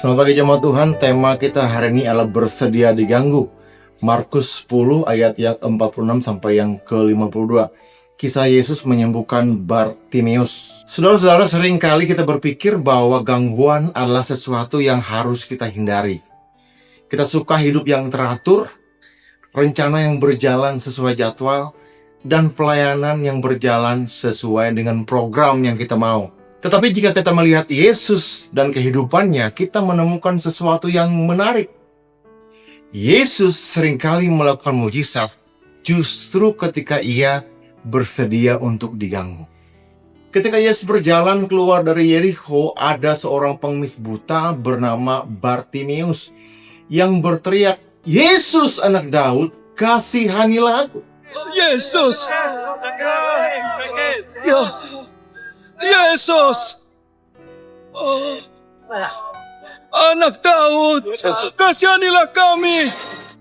Selamat pagi jemaat Tuhan, tema kita hari ini adalah bersedia diganggu. Markus 10 ayat yang 46 sampai yang ke-52. Kisah Yesus menyembuhkan Bartimeus. Saudara-saudara, seringkali kita berpikir bahwa gangguan adalah sesuatu yang harus kita hindari. Kita suka hidup yang teratur, rencana yang berjalan sesuai jadwal, dan pelayanan yang berjalan sesuai dengan program yang kita mau. Tetapi jika kita melihat Yesus dan kehidupannya, kita menemukan sesuatu yang menarik. Yesus seringkali melakukan mujizat justru ketika ia bersedia untuk diganggu. Ketika Yesus berjalan keluar dari Yerikho, ada seorang pengemis buta bernama Bartimeus yang berteriak, "Yesus anak Daud, kasihanilah aku." Yesus! Ya, Yesus! Oh, anak Daud, kasihanilah kami!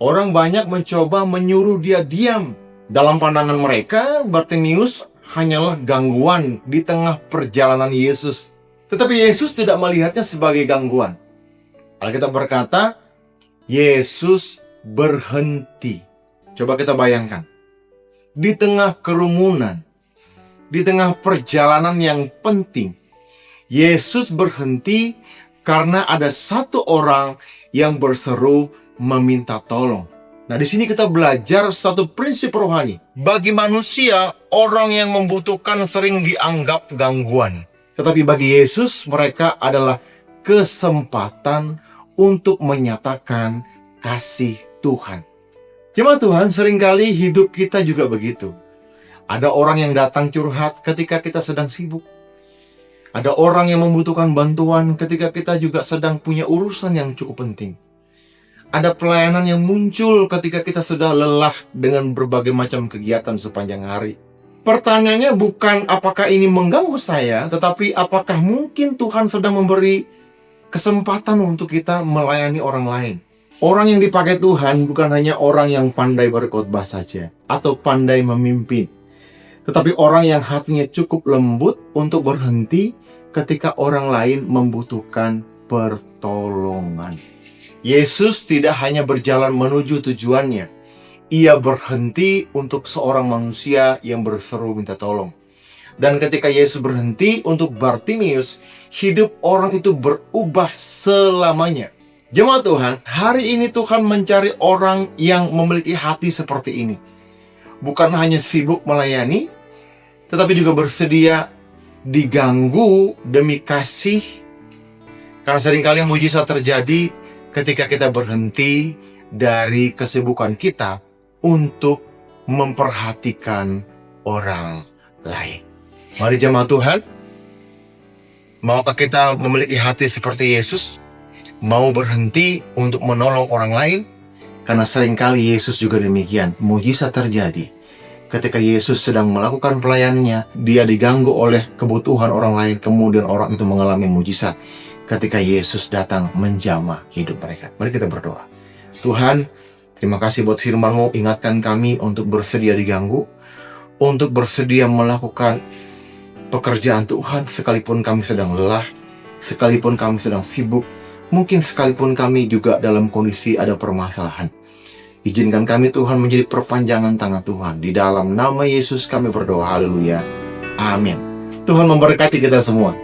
Orang banyak mencoba menyuruh dia diam. Dalam pandangan mereka, Bartimeus hanyalah gangguan di tengah perjalanan Yesus. Tetapi Yesus tidak melihatnya sebagai gangguan. Alkitab berkata, Yesus berhenti. Coba kita bayangkan. Di tengah kerumunan, di tengah perjalanan yang penting, Yesus berhenti karena ada satu orang yang berseru meminta tolong. Nah, di sini kita belajar satu prinsip rohani. Bagi manusia, orang yang membutuhkan sering dianggap gangguan. Tetapi bagi Yesus, mereka adalah kesempatan untuk menyatakan kasih Tuhan. Jemaat Tuhan, seringkali hidup kita juga begitu. Ada orang yang datang curhat ketika kita sedang sibuk. Ada orang yang membutuhkan bantuan ketika kita juga sedang punya urusan yang cukup penting. Ada pelayanan yang muncul ketika kita sudah lelah dengan berbagai macam kegiatan sepanjang hari. Pertanyaannya bukan apakah ini mengganggu saya, tetapi apakah mungkin Tuhan sedang memberi kesempatan untuk kita melayani orang lain. Orang yang dipakai Tuhan bukan hanya orang yang pandai berkhotbah saja atau pandai memimpin. Tetapi orang yang hatinya cukup lembut untuk berhenti ketika orang lain membutuhkan pertolongan. Yesus tidak hanya berjalan menuju tujuannya. Ia berhenti untuk seorang manusia yang berseru minta tolong. Dan ketika Yesus berhenti untuk Bartimeus, hidup orang itu berubah selamanya. Jemaat Tuhan, hari ini Tuhan mencari orang yang memiliki hati seperti ini. Bukan hanya sibuk melayani, tetapi juga bersedia diganggu demi kasih. Karena seringkali mujizat terjadi ketika kita berhenti dari kesibukan kita untuk memperhatikan orang lain. Mari jemaat Tuhan, maukah kita memiliki hati seperti Yesus? Mau berhenti untuk menolong orang lain? Karena seringkali Yesus juga demikian. Mujizat terjadi ketika Yesus sedang melakukan pelayanannya, dia diganggu oleh kebutuhan orang lain, kemudian orang itu mengalami mujizat ketika Yesus datang menjamah hidup mereka. Mari kita berdoa. Tuhan, terima kasih buat firman-Mu, ingatkan kami untuk bersedia diganggu, untuk bersedia melakukan pekerjaan Tuhan, sekalipun kami sedang lelah, sekalipun kami sedang sibuk, mungkin sekalipun kami juga dalam kondisi ada permasalahan. Izinkan kami Tuhan menjadi perpanjangan tangan Tuhan. Di dalam nama Yesus kami berdoa. Haleluya. Amin. Tuhan memberkati kita semua.